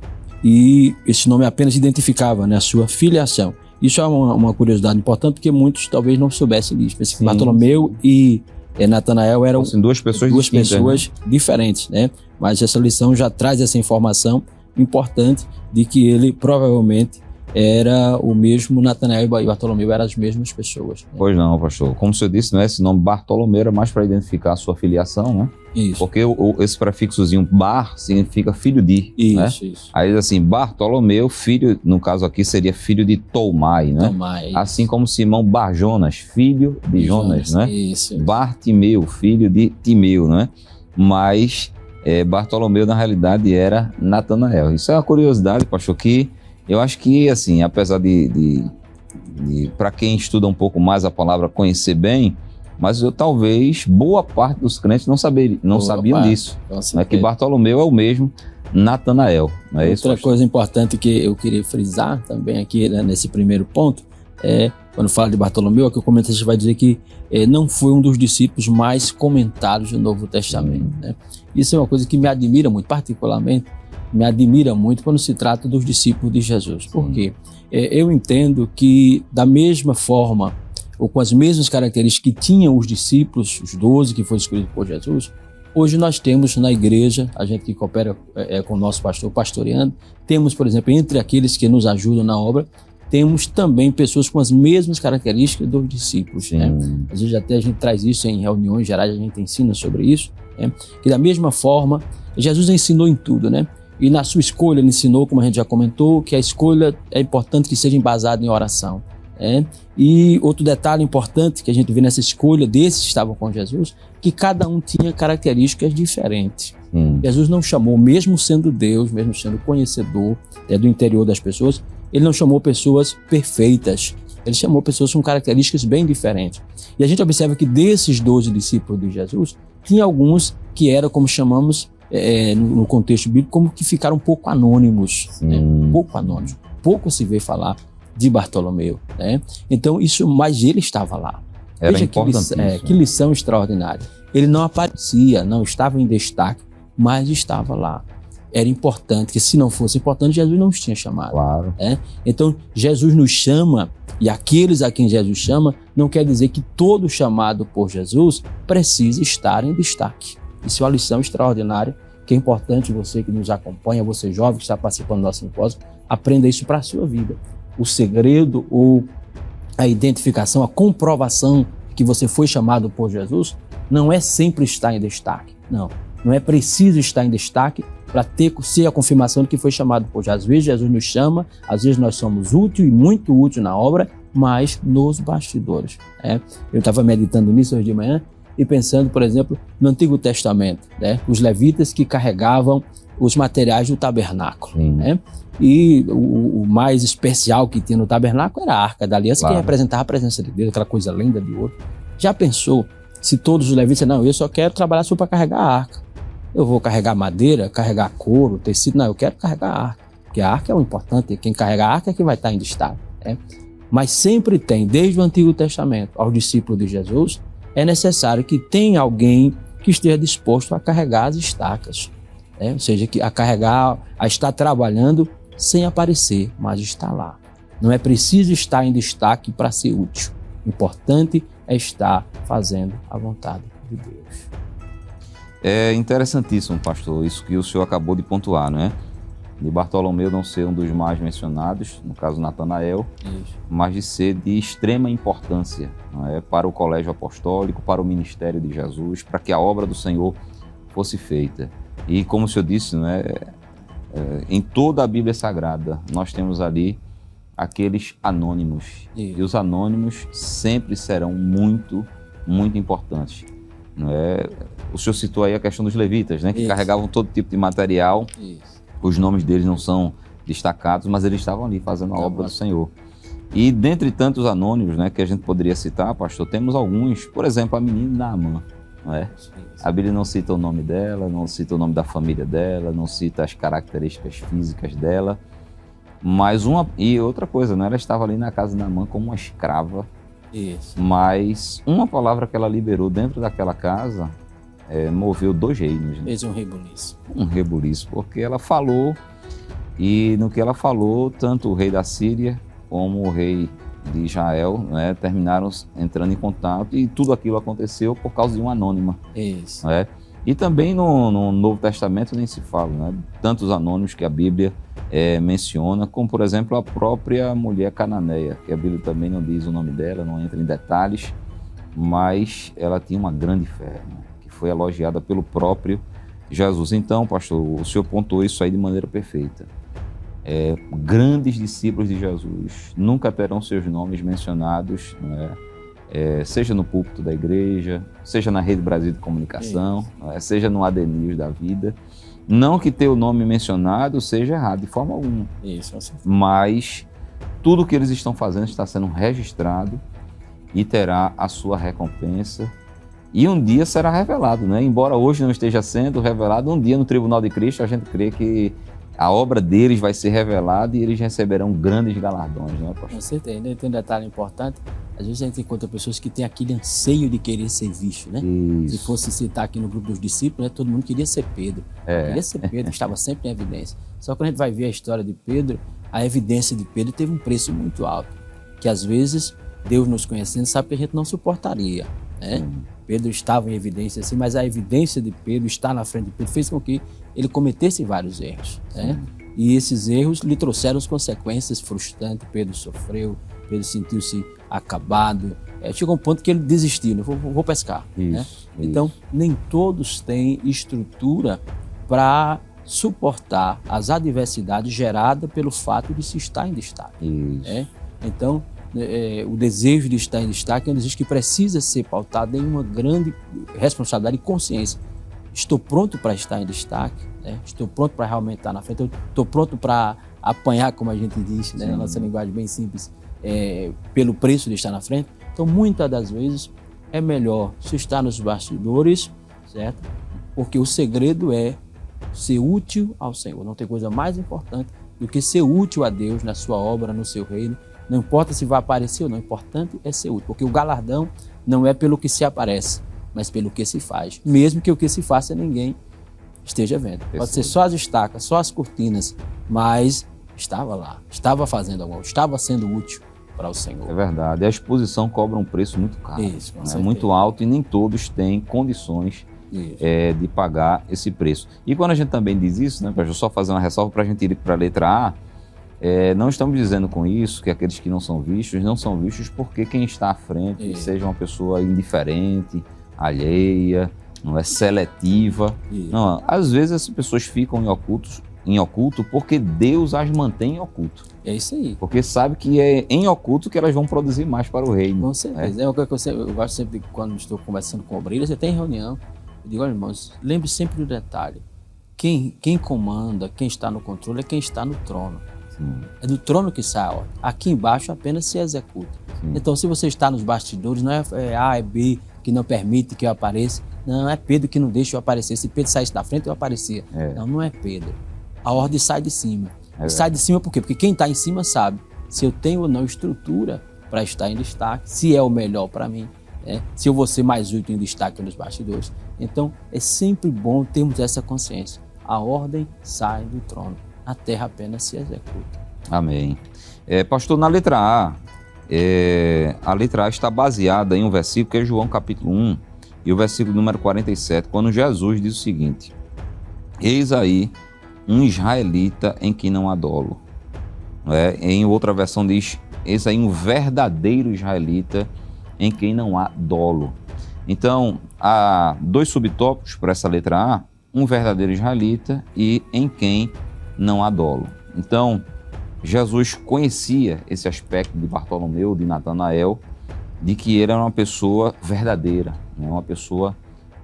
esse nome apenas identificava, né, a sua filiação. Isso é uma curiosidade importante porque muitos talvez não soubessem disso. Bartolomeu e Natanael eram duas pessoas diferentes, né? Mas essa lição já traz essa informação importante de que ele provavelmente era o mesmo. Natanael e Bartolomeu eram as mesmas pessoas, né? Pois não, pastor. Como o senhor disse, esse nome Bartolomeu era mais para identificar a sua filiação, né? Isso. Porque esse prefixozinho Bar significa filho de, né? Isso. Aí assim, Bartolomeu, filho, no caso aqui seria filho de Tolmai, né? Tolmai, assim como Simão Bar-Jonas, filho de Jonas, né? Isso. Bartimeu, filho de Timeu, né? Mas Bartolomeu na realidade era Natanael. Isso é uma curiosidade, pastor, que eu acho que, assim, apesar de para quem estuda um pouco mais a palavra, conhecer bem, mas talvez boa parte dos crentes não sabiam disso. Né? Que Bartolomeu é o mesmo Natanael. Não é isso? Outra coisa importante que eu queria frisar também aqui, né, nesse primeiro ponto, quando fala de Bartolomeu, aqui o comentarista vai dizer que não foi um dos discípulos mais comentados do Novo Testamento. Né? Isso é uma coisa que me admira muito, particularmente, me admira muito quando se trata dos discípulos de Jesus. Por quê? Eu entendo que da mesma forma, ou com as mesmas características que tinham os discípulos, os 12 que foram escolhidos por Jesus, hoje nós temos na igreja, a gente que coopera com o nosso pastor pastoreando, temos, por exemplo, entre aqueles que nos ajudam na obra, temos também pessoas com as mesmas características dos discípulos. Sim. Né? Às vezes até a gente traz isso em reuniões gerais, a gente ensina sobre isso, né? Que da mesma forma, Jesus ensinou em tudo, né? E na sua escolha ele ensinou, como a gente já comentou, que a escolha é importante que seja embasada em oração. E outro detalhe importante que a gente vê nessa escolha desses que estavam com Jesus, que cada um tinha características diferentes. Jesus não chamou, mesmo sendo Deus, mesmo sendo conhecedor do interior das pessoas, ele não chamou pessoas perfeitas, ele chamou pessoas com características bem diferentes. E a gente observa que desses 12 discípulos de Jesus, tinha alguns que eram, como chamamos no contexto bíblico, como que ficaram um pouco anônimos, né? Pouco anônimos, pouco se vê falar de Bartolomeu, né? Então isso, mas ele estava lá. Era Veja que lição extraordinária. Ele não aparecia, não estava em destaque, mas estava lá. Era importante, que se não fosse importante, Jesus não os tinha chamado. Claro. Então Jesus nos chama, e aqueles a quem Jesus chama, não quer dizer que todo chamado por Jesus precisa estar em destaque. Isso é uma lição extraordinária, que é importante você que nos acompanha, você jovem que está participando do nosso simpósio, aprenda isso para a sua vida. O segredo ou a identificação, a comprovação que você foi chamado por Jesus não é sempre estar em destaque. Não é preciso estar em destaque para ser a confirmação de que foi chamado por Jesus. Às vezes Jesus nos chama, às vezes nós somos útil e muito útil na obra, mas nos bastidores. Eu estava meditando nisso hoje de manhã e pensando, por exemplo, no Antigo Testamento, os levitas que carregavam os materiais do tabernáculo. E o mais especial que tinha no tabernáculo era a Arca da Aliança, claro, que representava a presença de Deus, aquela coisa linda de ouro. Já pensou se todos os levitas, não, eu só quero trabalhar só para carregar a arca. Eu vou carregar madeira, carregar couro, tecido, não, eu quero carregar a arca. Porque a arca é o importante, quem carrega a arca é quem vai estar em destaque. Mas sempre tem, desde o Antigo Testamento aos discípulos de Jesus, é necessário que tenha alguém que esteja disposto a carregar as estacas. Ou seja, a estar trabalhando sem aparecer, mas estar lá. Não é preciso estar em destaque para ser útil. O importante é estar fazendo a vontade de Deus. É interessantíssimo, pastor, isso que o senhor acabou de pontuar, não é? De Bartolomeu não ser um dos mais mencionados, no caso Natanael, mas de ser de extrema importância, não é? Para o colégio apostólico, para o ministério de Jesus, para que a obra do Senhor fosse feita. E como o senhor disse, não é? Em toda a Bíblia Sagrada, nós temos ali aqueles anônimos. E os anônimos sempre serão muito, muito importantes. Não é? O senhor citou aí a questão dos levitas, né? Que carregavam todo tipo de material. Os nomes deles não são destacados, mas eles estavam ali fazendo a obra do Senhor. E dentre tantos anônimos, né, que a gente poderia citar, pastor, temos alguns, por exemplo, a menina Naamã. Não é? A Bíblia não cita o nome dela, não cita o nome da família dela, não cita as características físicas dela, mas e outra coisa, né? Ela estava ali na casa de Naamã como uma escrava, mas uma palavra que ela liberou dentro daquela casa moveu 2 reinos. Né? Fez um rebuliço. Um rebuliço, porque ela falou, e no que ela falou, tanto o rei da Síria como o rei de Israel, né, terminaram entrando em contato, e tudo aquilo aconteceu por causa de uma anônima. Né? E também no Novo Testamento nem se fala, né? Tantos anônimos que a Bíblia menciona, como por exemplo a própria mulher cananeia, que a Bíblia também não diz o nome dela, não entra em detalhes, mas ela tinha uma grande fé, né? Que foi elogiada pelo próprio Jesus. Então, pastor, o senhor pontuou isso aí de maneira perfeita. Grandes discípulos de Jesus nunca terão seus nomes mencionados, né? Seja no púlpito da igreja, seja na Rede Brasil de Comunicação, seja no AD News da vida. Não que ter o nome mencionado seja errado de forma alguma, mas tudo que eles estão fazendo está sendo registrado e terá a sua recompensa, e um dia será revelado, né? Embora hoje não esteja sendo revelado, um dia no Tribunal de Cristo a gente crê que a obra deles vai ser revelada e eles receberão grandes galardões, não é, pastor? Com certeza. Tem um detalhe importante. Às vezes a gente encontra pessoas que têm aquele anseio de querer ser visto, né? Isso. Se fosse citar aqui no grupo dos discípulos, né, todo mundo queria ser Pedro. Queria ser Pedro, estava sempre em evidência. Só que quando a gente vai ver a história de Pedro, a evidência de Pedro teve um preço muito alto, que às vezes Deus nos conhecendo sabe que a gente não suportaria, né? Pedro estava em evidência assim, mas a evidência de Pedro, estar na frente de Pedro, fez com que ele cometesse vários erros, né? E esses erros lhe trouxeram as consequências frustrantes. Pedro sofreu, Pedro sentiu-se acabado. Chegou um ponto que ele desistiu, né? Vou pescar. Né? Então, nem todos têm estrutura para suportar as adversidades geradas pelo fato de se estar em destaque. Né? Então, o desejo de estar em destaque é um desejo que precisa ser pautado em uma grande responsabilidade e consciência. Estou pronto para estar em destaque, né? Estou pronto para realmente estar na frente, estou pronto para apanhar, como a gente diz, né? Na nossa linguagem bem simples, pelo preço de estar na frente. Então, muitas das vezes, é melhor se estar nos bastidores, certo? Porque o segredo é ser útil ao Senhor. Não tem coisa mais importante do que ser útil a Deus na sua obra, no seu reino. Não importa se vai aparecer ou não, o importante é ser útil, porque o galardão não é pelo que se aparece, mas pelo que se faz. Mesmo que o que se faça ninguém esteja vendo. Pode ser só as estacas, só as cortinas, mas estava lá, estava fazendo algo, estava sendo útil para o Senhor. É verdade. A exposição cobra um preço muito caro. Isso, né? Muito alto, e nem todos têm condições de pagar esse preço. E quando a gente também diz isso, né, para eu só fazer uma ressalva para a gente ir para a letra A, não estamos dizendo com isso que aqueles que não são vistos porque quem está à frente seja uma pessoa indiferente, alheia, não é seletiva. Não, às vezes as pessoas ficam em oculto porque Deus as mantém em oculto. É isso aí. Porque sabe que é em oculto que elas vão produzir mais para o reino. Com certeza. É uma coisa que eu gosto sempre de, quando estou conversando com obreiros, você tem reunião, eu digo, olha, irmãos, lembre sempre do detalhe. Quem comanda, quem está no controle é quem está no trono. Sim. É do trono que sai a ordem. Aqui embaixo apenas se executa. Sim. Então, se você está nos bastidores, não é A, é B que não permite que eu apareça. Não, é Pedro que não deixa eu aparecer. Se Pedro saísse da frente, eu aparecia. Não é Pedro. A ordem sai de cima. Sai de cima por quê? Porque quem está em cima sabe se eu tenho ou não estrutura para estar em destaque, se é o melhor para mim, se eu vou ser mais útil em destaque nos bastidores. Então, é sempre bom termos essa consciência. A ordem sai do trono. A terra apenas se executa. Amém. Pastor, na letra A letra A está baseada em um versículo que é João capítulo 1 e o versículo número 47, quando Jesus diz o seguinte: eis aí um israelita em quem não há dolo. Em outra versão diz, eis aí um verdadeiro israelita em quem não há dolo. Então, há dois subtópicos para essa letra A: um verdadeiro israelita e em quem não há dolo. Então, Jesus conhecia esse aspecto de Bartolomeu, de Natanael, de que ele era uma pessoa verdadeira, uma pessoa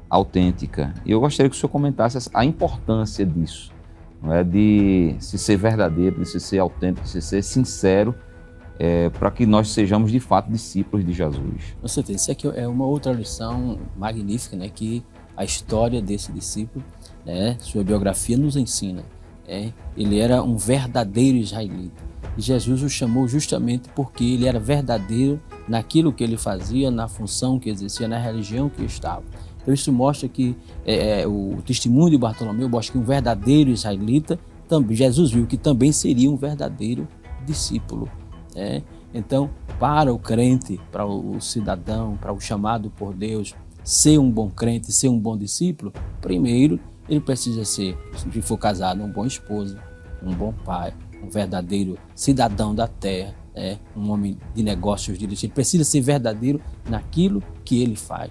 autêntica. E eu gostaria que o senhor comentasse a importância disso, de se ser verdadeiro, de se ser autêntico, de se ser sincero, para que nós sejamos de fato discípulos de Jesus. Com certeza, isso aqui é uma outra lição magnífica, né, que a história desse discípulo, sua biografia nos ensina. Ele era um verdadeiro israelita. E Jesus o chamou justamente porque ele era verdadeiro naquilo que ele fazia, na função que exercia, na religião que estava. Então isso mostra que o testemunho de Bartolomeu mostra que um verdadeiro israelita, também, Jesus viu que também seria um verdadeiro discípulo. Então, para o crente, para o cidadão, para o chamado por Deus, ser um bom crente, ser um bom discípulo, primeiro ele precisa ser, se for casado, um bom esposo, um bom pai, um verdadeiro cidadão da terra, um homem de negócios direitos. Ele precisa ser verdadeiro naquilo que ele faz.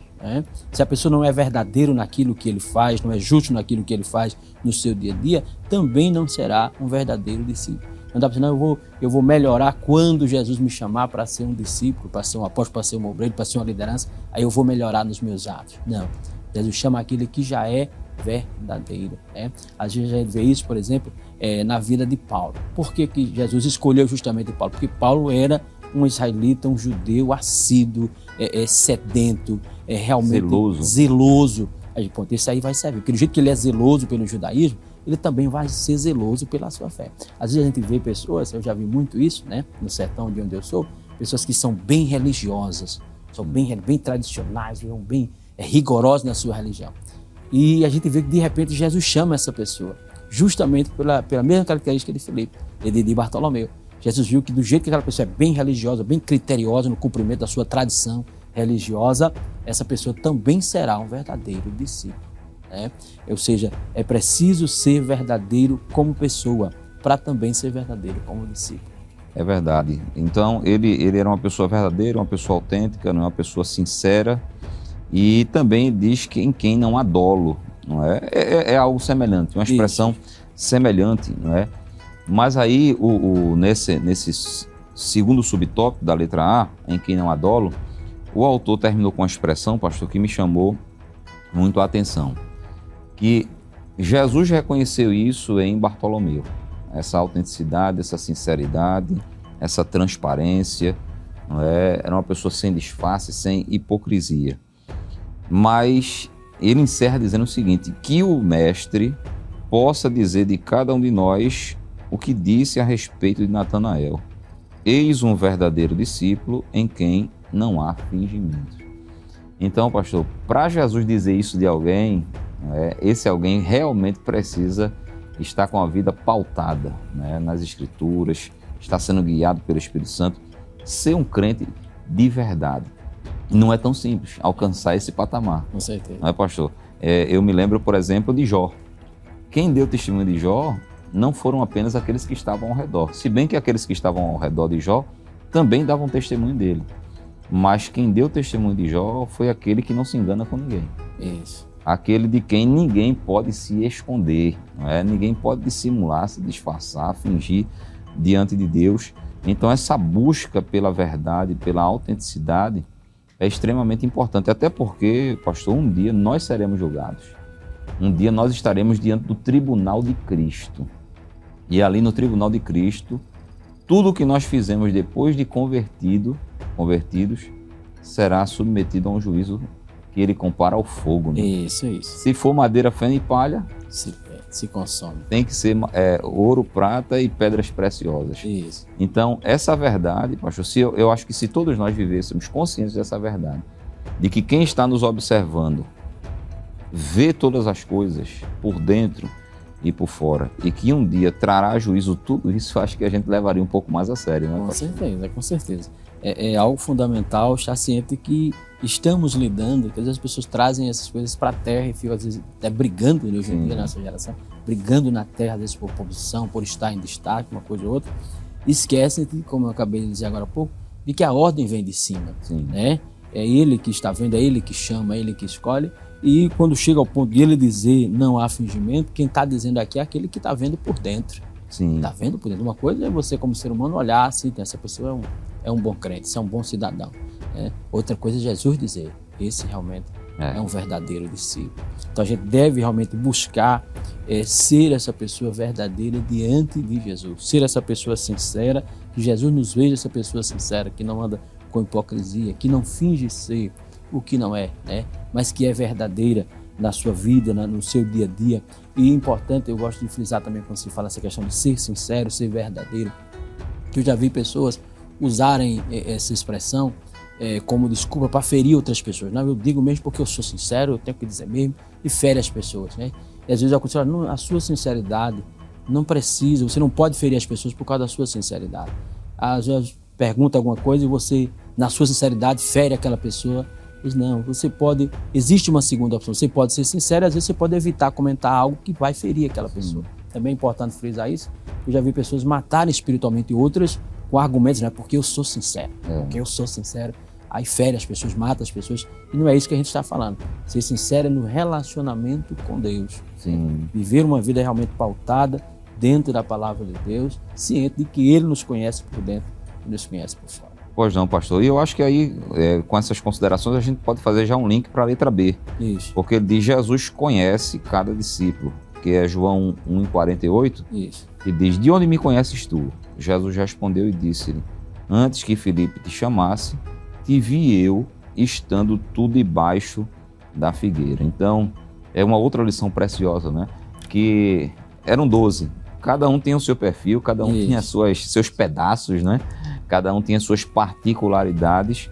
Se a pessoa não é verdadeiro naquilo que ele faz, não é justo naquilo que ele faz no seu dia a dia, também não será um verdadeiro discípulo. Não dá para dizer, não, eu vou melhorar quando Jesus me chamar para ser um discípulo, para ser um apóstolo, para ser um obreiro, para ser uma liderança, aí eu vou melhorar nos meus atos. Não, Jesus chama aquele que já é verdadeiro. Às vezes a gente vê isso, por exemplo, na vida de Paulo. Por que Jesus escolheu justamente Paulo? Porque Paulo era um israelita, um judeu assíduo, sedento, realmente zeloso. Aí, pô, esse aí vai servir, porque do jeito que ele é zeloso pelo judaísmo, ele também vai ser zeloso pela sua fé. Às vezes a gente vê pessoas, eu já vi muito isso, no sertão de onde eu sou, pessoas que são bem religiosas, são bem tradicionais, são bem rigorosas na sua religião. E a gente vê que de repente Jesus chama essa pessoa, justamente pela mesma característica de Filipe, de Bartolomeu. Jesus viu que do jeito que aquela pessoa é bem religiosa, bem criteriosa no cumprimento da sua tradição religiosa, essa pessoa também será um verdadeiro discípulo. Ou seja, é preciso ser verdadeiro como pessoa, para também ser verdadeiro como discípulo. É verdade. Então, ele era uma pessoa verdadeira, uma pessoa autêntica, uma pessoa sincera, e também diz que em quem não há dolo, não é? É algo semelhante, uma expressão semelhante, não é? Mas aí, nesse segundo subtópico da letra A, em quem não há dolo, o autor terminou com uma expressão, pastor, que me chamou muito a atenção, que Jesus reconheceu isso em Bartolomeu, essa autenticidade, essa sinceridade, essa transparência, não é? Era uma pessoa sem disfarce, sem hipocrisia. Mas ele encerra dizendo o seguinte, que o mestre possa dizer de cada um de nós o que disse a respeito de Natanael. Eis um verdadeiro discípulo em quem não há fingimento. Então, pastor, para Jesus dizer isso de alguém, esse alguém realmente precisa estar com a vida pautada, né, nas Escrituras, está sendo guiado pelo Espírito Santo, ser um crente de verdade. Não é tão simples alcançar esse patamar. Com certeza. Não é, pastor? Eu me lembro, por exemplo, de Jó. Quem deu testemunho de Jó não foram apenas aqueles que estavam ao redor. Se bem que aqueles que estavam ao redor de Jó também davam testemunho dele. Mas quem deu testemunho de Jó foi aquele que não se engana com ninguém. Isso. Aquele de quem ninguém pode se esconder, não é? Ninguém pode dissimular, se disfarçar, fingir diante de Deus. Então essa busca pela verdade, pela autenticidade é extremamente importante. Até porque, pastor, um dia nós seremos julgados. Um dia nós estaremos diante do tribunal de Cristo. E ali no tribunal de Cristo, tudo o que nós fizemos depois de convertidos, será submetido a um juízo que ele compara ao fogo. Né? Isso. Se for madeira, feno e palha, se consome. Tem que ser ouro, prata e pedras preciosas. Isso. Então, essa verdade, pastor, eu acho que se todos nós vivêssemos conscientes dessa verdade, de que quem está nos observando vê todas as coisas por dentro e por fora, e que um dia trará a juízo tudo isso, acho que a gente levaria um pouco mais a sério, né, pastor? Com certeza. É algo fundamental estar ciente que estamos lidando, que às vezes as pessoas trazem essas coisas para a terra e ficam às vezes até brigando hoje em dia na nossa geração, brigando na terra, às vezes por posição, por estar em destaque, uma coisa ou outra, esquecem, como eu acabei de dizer agora há pouco, de que a ordem vem de cima, né? É ele que está vendo, é ele que chama, é ele que escolhe, e quando chega ao ponto de ele dizer não há fingimento, quem está dizendo aqui é aquele que está vendo por dentro. Está vendo por dentro. Uma coisa é você como ser humano olhar assim, essa pessoa é um bom crente, esse é um bom cidadão. Né? Outra coisa é Jesus dizer, esse realmente é um verdadeiro discípulo. Então a gente deve realmente buscar ser essa pessoa verdadeira diante de Jesus, ser essa pessoa sincera, que Jesus nos veja essa pessoa sincera, que não anda com hipocrisia, que não finge ser o que não é, né? Mas que é verdadeira na sua vida, no seu dia a dia. E é importante, eu gosto de frisar também quando se fala essa questão de ser sincero, ser verdadeiro, que eu já vi pessoas usarem essa expressão como desculpa para ferir outras pessoas. Não, eu digo mesmo porque eu sou sincero, eu tenho que dizer mesmo, e fere as pessoas, né? E às vezes eu aconselho, a sua sinceridade não precisa, você não pode ferir as pessoas por causa da sua sinceridade. Às vezes pergunta alguma coisa e você, na sua sinceridade, fere aquela pessoa. Diz, não, você pode, existe uma segunda opção, você pode ser sincero, às vezes você pode evitar comentar algo que vai ferir aquela pessoa. Também é importante frisar isso. Eu já vi pessoas matarem espiritualmente outras com argumentos, né? Porque eu sou sincero, porque eu sou sincero. Aí fere as pessoas, mata as pessoas. E não é isso que a gente está falando. Ser sincero é no relacionamento com Deus. Viver uma vida realmente pautada dentro da palavra de Deus, ciente de que Ele nos conhece por dentro e nos conhece por fora. Pois não, pastor. E eu acho que aí, com essas considerações, a gente pode fazer já um link para a letra B. Isso. Porque ele diz, Jesus conhece cada discípulo, que é João 1,48. Isso. E diz, de onde me conheces tu? Jesus respondeu e disse-lhe, antes que Filipe te chamasse, te vi eu estando tu debaixo da figueira. Então, é uma outra lição preciosa, né? Que eram 12. Cada um tem o seu perfil, cada um tinha seus pedaços, né? Cada um tinha suas particularidades,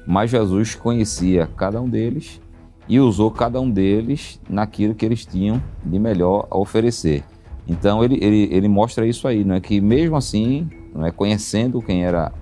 mas Jesus conhecia cada um deles e usou cada um deles naquilo que eles tinham de melhor a oferecer. Então ele mostra isso aí, não é? Que mesmo assim, não é? Conhecendo quem era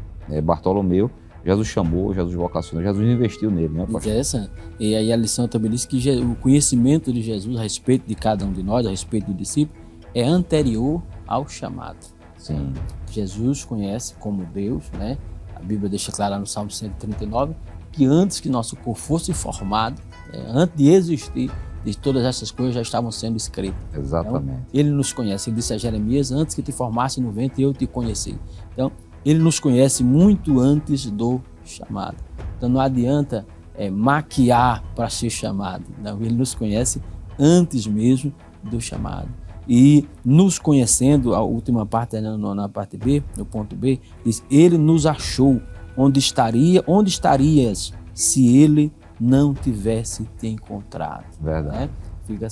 Bartolomeu, Jesus chamou, Jesus vocacionou, Jesus investiu nele, né, pastor? Interessante. E aí a lição também diz que o conhecimento de Jesus a respeito de cada um de nós, a respeito do discípulo, é anterior ao chamado. Sim. Jesus conhece como Deus, né? A Bíblia deixa claro lá no Salmo 139 que antes que nosso corpo fosse formado, antes de existir, de todas essas coisas já estavam sendo escritas. Exatamente. Então, ele nos conhece. Ele disse a Jeremias: antes que te formasse no ventre, eu te conheci. Então, ele nos conhece muito antes do chamado. Então, não adianta maquiar para ser chamado. Não, ele nos conhece antes mesmo do chamado. E nos conhecendo, a última parte, na parte B, no ponto B, diz: ele nos achou. Onde estarias se ele não tivesse te encontrado? Verdade. Né? Fica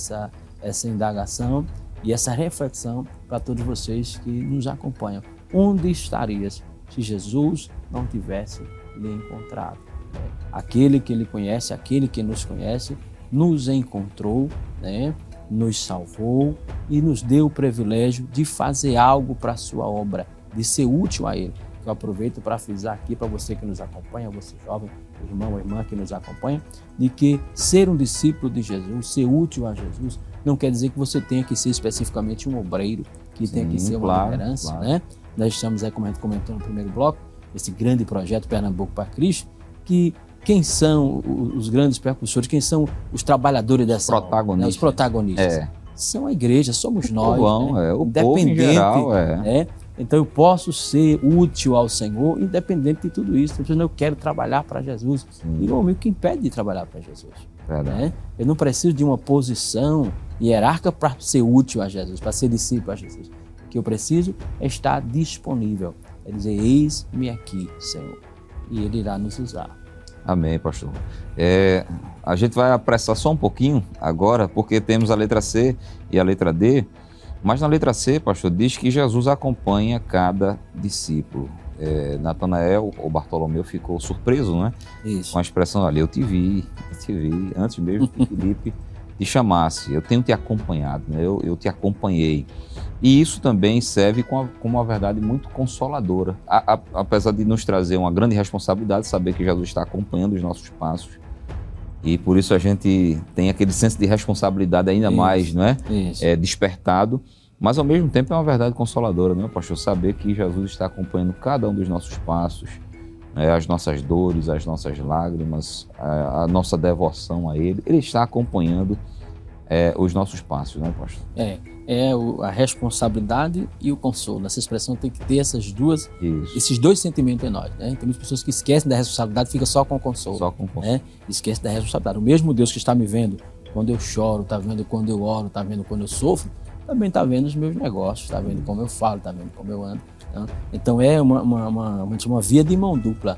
essa indagação e essa reflexão para todos vocês que nos acompanham. Onde estarias se Jesus não tivesse lhe encontrado? Aquele que ele conhece, aquele que nos conhece, nos encontrou, né? Nos salvou e nos deu o privilégio de fazer algo para a sua obra, de ser útil a ele. Eu aproveito para frisar aqui para você que nos acompanha, você jovem, irmão ou irmã que nos acompanha, de que ser um discípulo de Jesus, ser útil a Jesus, não quer dizer que você tenha que ser especificamente um obreiro, que tenha que ser uma liderança, claro. Né? Nós estamos aí comentando no primeiro bloco, esse grande projeto Pernambuco para Cristo, que quem são os grandes precursores, quem são os trabalhadores dessa obra, né? Os protagonistas. São a igreja, somos nós, o povo em geral, né? Então eu posso ser útil ao Senhor, independente de tudo isso. Eu quero trabalhar para Jesus. Sim. E o que impede de trabalhar para Jesus? Né? Eu não preciso de uma posição hierárquica para ser útil a Jesus, para ser discípulo a Jesus. O que eu preciso é estar disponível. É dizer: eis-me aqui, Senhor. E Ele irá nos usar. Amém, pastor. A gente vai apressar só um pouquinho agora, porque temos a letra C e a letra D. Mas na letra C, pastor, diz que Jesus acompanha cada discípulo. Natanael, ou Bartolomeu, ficou surpreso, né? Isso. Com a expressão ali: eu te vi, antes mesmo que Filipe te chamasse, eu tenho te acompanhado, né? eu te acompanhei. E isso também serve como uma verdade muito consoladora, apesar de nos trazer uma grande responsabilidade, saber que Jesus está acompanhando os nossos passos. E por isso a gente tem aquele senso de responsabilidade ainda mais, não é? Despertado, mas ao mesmo tempo é uma verdade consoladora, não é, pastor? Saber que Jesus está acompanhando cada um dos nossos passos, as nossas dores, as nossas lágrimas, a nossa devoção a Ele. Ele está acompanhando os nossos passos, não é, pastor? A responsabilidade e o consolo. Essa expressão tem que ter esses dois sentimentos em nós, né? Tem muitas pessoas que esquecem da responsabilidade, fica só com o consolo. Só com o consolo. Né? Esquece da responsabilidade. O mesmo Deus que está me vendo quando eu choro, está vendo quando eu oro, está vendo quando eu sofro, também está vendo os meus negócios, está vendo como eu falo, está vendo como eu ando. Então é uma via de mão dupla.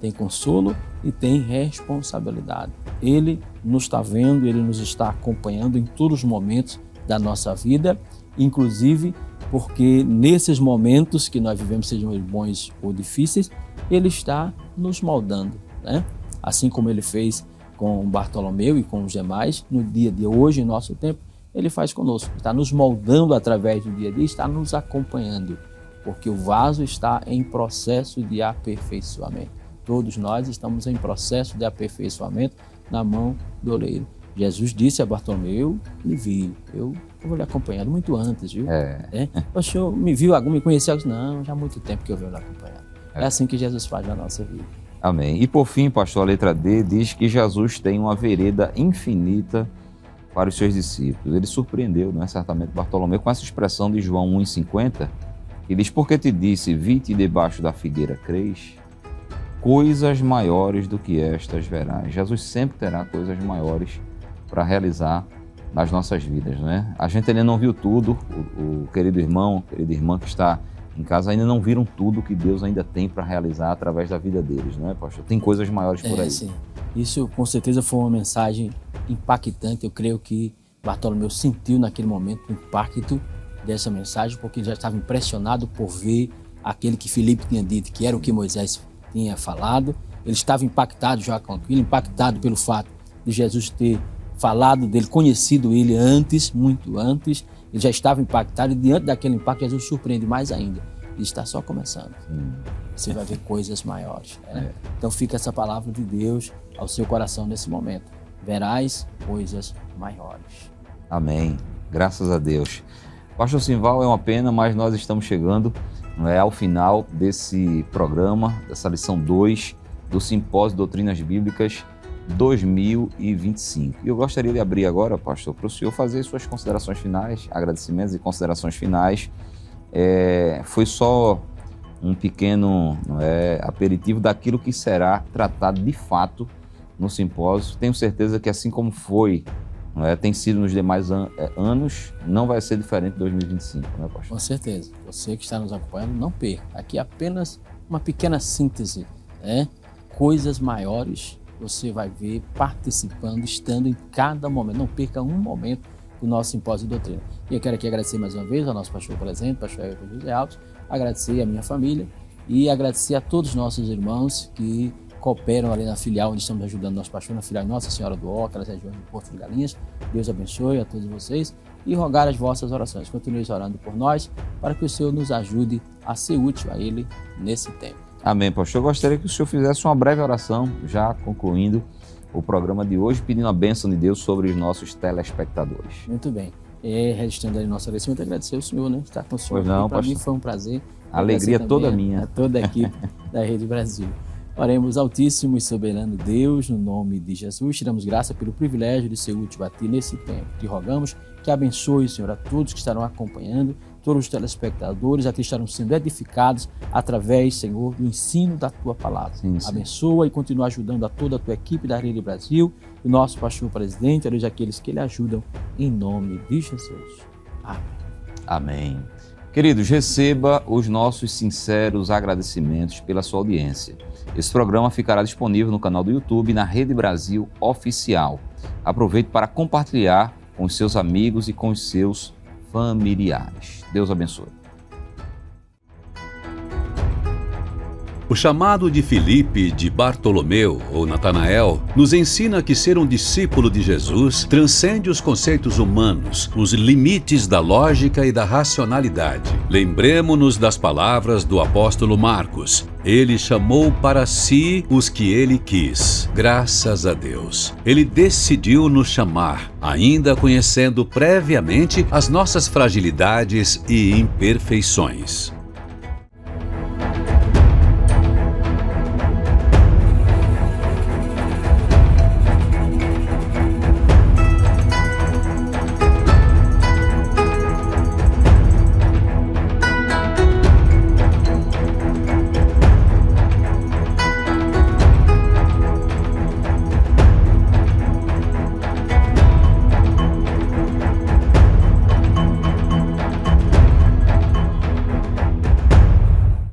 Tem consolo e tem responsabilidade. Ele nos está vendo, Ele nos está acompanhando em todos os momentos da nossa vida, inclusive porque nesses momentos que nós vivemos, sejam eles bons ou difíceis, Ele está nos moldando, né? Assim como Ele fez com Bartolomeu e com os demais, no dia de hoje, em nosso tempo, Ele faz conosco, está nos moldando através do dia a dia, está nos acompanhando, porque o vaso está em processo de aperfeiçoamento. Todos nós estamos em processo de aperfeiçoamento na mão do oleiro. Jesus disse a Bartolomeu: me vi, eu vou lhe acompanhando muito antes, viu? O senhor me viu, me conheceu? Não, já há muito tempo que eu venho lhe acompanhando. É assim que Jesus faz na nossa vida. Amém. E por fim, pastor, a letra D diz que Jesus tem uma vereda infinita para os seus discípulos. Ele surpreendeu, não é, certamente, Bartolomeu com essa expressão de João 1,50, que diz: porque te disse, vi-te debaixo da figueira, crês? Coisas maiores do que estas verás. Jesus sempre terá coisas maiores para realizar nas nossas vidas, né? A gente ainda não viu tudo, o querido irmão, querida irmã que está em casa ainda não viram tudo que Deus ainda tem para realizar através da vida deles, não é, pastor? Tem coisas maiores por aí. Sim. Isso com certeza foi uma mensagem impactante. Eu creio que Bartolomeu sentiu naquele momento o impacto dessa mensagem, porque ele já estava impressionado por ver aquele que Filipe tinha dito, que era o que Moisés tinha falado. Ele estava impactado já com aquilo, impactado pelo fato de Jesus ter falado dele, conhecido ele antes, muito antes. Ele já estava impactado e diante daquele impacto Jesus surpreende mais ainda. Ele está só começando. Você vai ver coisas maiores. Né? Então fica essa palavra de Deus ao seu coração nesse momento. Verás coisas maiores. Amém. Graças a Deus. Pastor Simval, é uma pena, mas nós estamos chegando ao final desse programa, dessa lição 2 do Simpósio de Doutrinas Bíblicas 2025. E eu gostaria de abrir agora, pastor, para o senhor fazer suas considerações finais, agradecimentos e considerações finais. Foi só um pequeno aperitivo daquilo que será tratado de fato no simpósio. Tenho certeza que assim como foi, tem sido nos demais anos, não vai ser diferente em 2025, né, pastor? Com certeza. Você que está nos acompanhando, não perca. Aqui apenas uma pequena síntese, coisas maiores você vai ver participando, estando em cada momento. Não perca um momento do nosso simpósio de doutrina. E eu quero aqui agradecer mais uma vez ao nosso pastor presente, pastor Everton José Alves, agradecer a minha família e agradecer a todos os nossos irmãos que cooperam ali na filial, onde estamos ajudando nosso pastor, na filial Nossa Senhora do Oca, nas regiões do Porto de Galinhas. Deus abençoe a todos vocês e rogar as vossas orações. Continue orando por nós, para que o Senhor nos ajude a ser útil a Ele nesse tempo. Amém, pastor. Eu gostaria que o senhor fizesse uma breve oração, já concluindo o programa de hoje, pedindo a bênção de Deus sobre os nossos telespectadores. Muito bem. Registrando aí nosso agradecimento, agradecer ao senhor, estar com o senhor. Pois não, para mim foi um prazer. A alegria toda minha. A toda a equipe da Rede Brasil. Oremos, Altíssimo e Soberano Deus, no nome de Jesus, te damos graça pelo privilégio de ser útil a Ti nesse tempo. Te rogamos que abençoe, Senhor, a todos que estarão acompanhando, todos os telespectadores, a que estarão sendo edificados através, Senhor, do ensino da Tua Palavra. Sim. Abençoa e continua ajudando a toda a Tua equipe da Rede Brasil, o nosso pastor presidente, a aqueles que Ele ajudam, em nome de Jesus. Amém. Amém. Queridos, receba os nossos sinceros agradecimentos pela sua audiência. Esse programa ficará disponível no canal do YouTube na Rede Brasil Oficial. Aproveite para compartilhar com os seus amigos e com os seus familiares. Deus abençoe. O chamado de Filipe, de Bartolomeu ou Natanael nos ensina que ser um discípulo de Jesus transcende os conceitos humanos, os limites da lógica e da racionalidade. Lembremo-nos das palavras do apóstolo Marcos. Ele chamou para si os que ele quis. Graças a Deus. Ele decidiu nos chamar, ainda conhecendo previamente as nossas fragilidades e imperfeições.